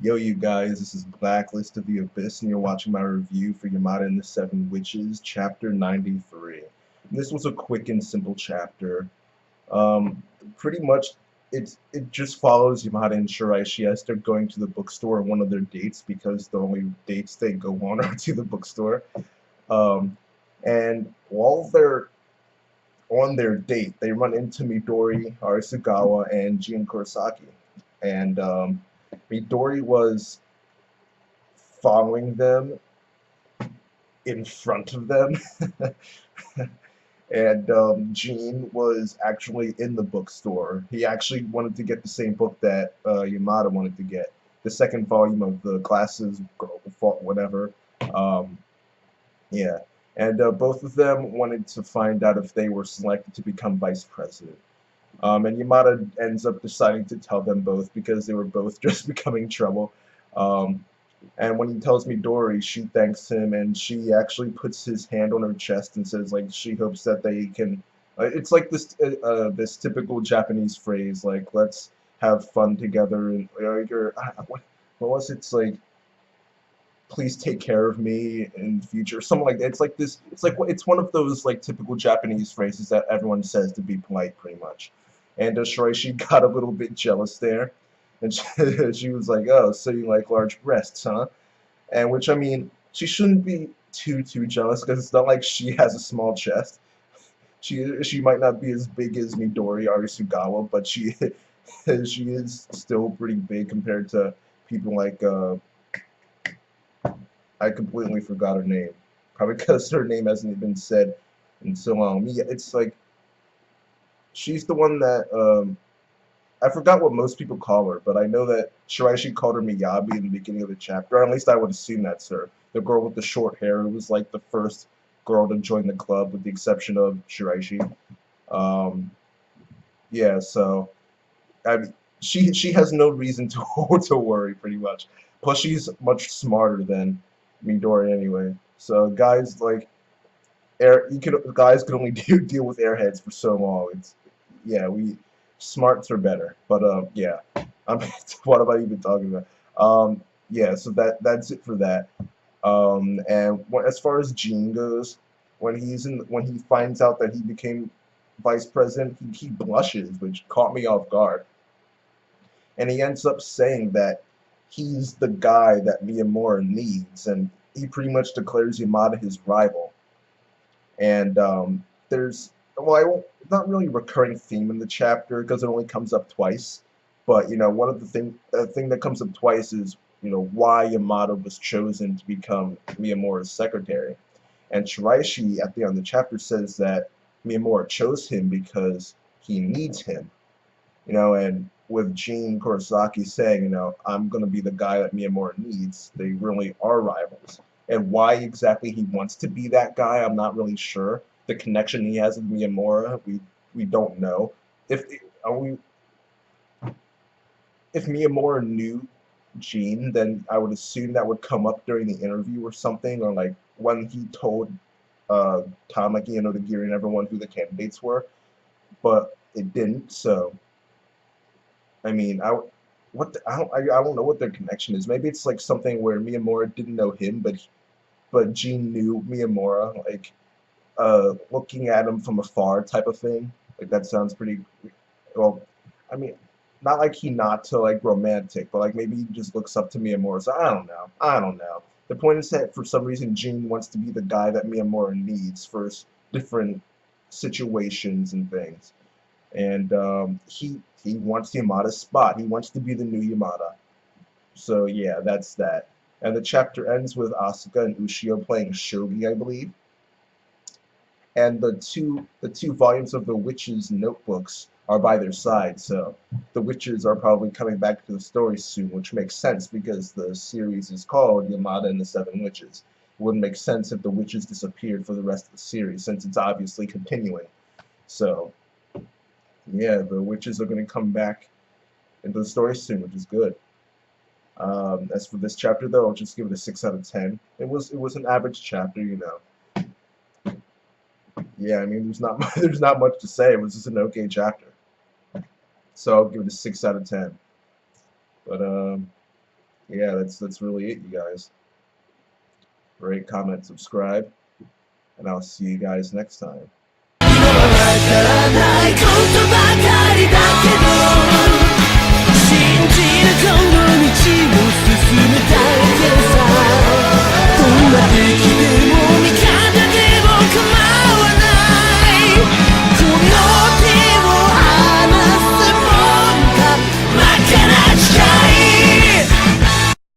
Yo, you guys, this is Blacklist of the Abyss, and you're watching my review for Yamada and the Seven Witches, Chapter 93. And this was a quick and simple chapter. Um, Pretty much, it just follows Yamada and Shiraishi as they're going to the bookstore on one of their dates, because the only dates they go on are to the bookstore. Um, and while they're on their date, they run into Midori, Arisugawa, and Jin Kurosaki. And Midori was following them in front of them. And Gene was actually in the bookstore. He actually wanted to get the same book that Yamada wanted to get, the second volume of the Glasses, whatever. Um, yeah, and both of them wanted to find out if they were selected to become vice president. And Yamada ends up deciding to tell them both because they were both just becoming trouble. Um, and when he tells Midori, she thanks him, and she actually puts his hand on her chest and says, like, she hopes that they can. It's like this typical Japanese phrase, like, let's have fun together, and what was it? It's like, please take care of me in the future, something like that. It's like this. It's one of those like typical Japanese phrases that everyone says to be polite, pretty much. And Shiraishi got a little bit jealous there, and she was like, "Oh, so you like large breasts, huh?" And which, I mean, she shouldn't be too jealous because it's not like she has a small chest. She might not be as big as Midori Arisugawa, but she is still pretty big compared to people like I completely forgot her name. Probably because her name hasn't been said in so long. Yeah, it's like she's the one that I forgot what most people call her, but I know that Shiraishi called her Miyabi in the beginning of the chapter. Or at least I would assume that's her. The girl with the short hair who was like the first girl to join the club, with the exception of Shiraishi. Um, yeah, so I mean, she has no reason to to worry, pretty much. Plus, she's much smarter than Midori anyway. So guys like guys can only deal with airheads for so long. It's yeah, we smarts are better. But yeah, I'm what am I even talking about? Yeah, so that's it for that. And as far as Gene goes, when he finds out that he became vice president, he blushes, which caught me off guard. And he ends up saying that he's the guy that Miyamura needs, and he pretty much declares Yamada his rival. And there's well, I won't, not really a recurring theme in the chapter because it only comes up twice. But you know, one of the thing that comes up twice is why Yamada was chosen to become Miyamura's secretary. And Shiraishi at the end of the chapter says that Miyamura chose him because he needs him. And with Gene Kurosaki saying, I'm going to be the guy that Miyamura needs, they really are rivals. And why exactly he wants to be that guy, I'm not really sure. The connection he has with Miyamura, we don't know. If are we if Miyamura knew Gene, then I would assume that would come up during the interview or something, or like when he told Tamaki and Odagiri and everyone who the candidates were, but it didn't. So I mean, I don't know what their connection is. Maybe it's like something where Miyamura didn't know him, but Gene knew Miyamura, like looking at him from afar type of thing. Like that sounds pretty well. I mean, not like he not to like romantic, but like maybe he just looks up to Miyamura. So I don't know. I don't know. The point is that for some reason Gene wants to be the guy that Miyamura needs for different situations and things. And he wants Yamada's spot. He wants to be the new Yamada. So yeah, that's that. And the chapter ends with Asuka and Ushio playing shogi, I believe. And the two volumes of the Witches' notebooks are by their side, so the Witches are probably coming back to the story soon, which makes sense because the series is called Yamada and the Seven Witches. It wouldn't make sense if the Witches disappeared for the rest of the series, since it's obviously continuing. So yeah, the Witches are going to come back into the story soon, which is good. As for this chapter, though, I'll just give it a 6 out of 10. It was an average chapter. Yeah, I mean, there's not there's not much to say. It was just an okay chapter, so I'll give it a 6 out of 10. But yeah, that's really it, you guys. Rate, comment, subscribe, and I'll see you guys next time. わからないことばかりだけど信じるこの道を進むだけさどんな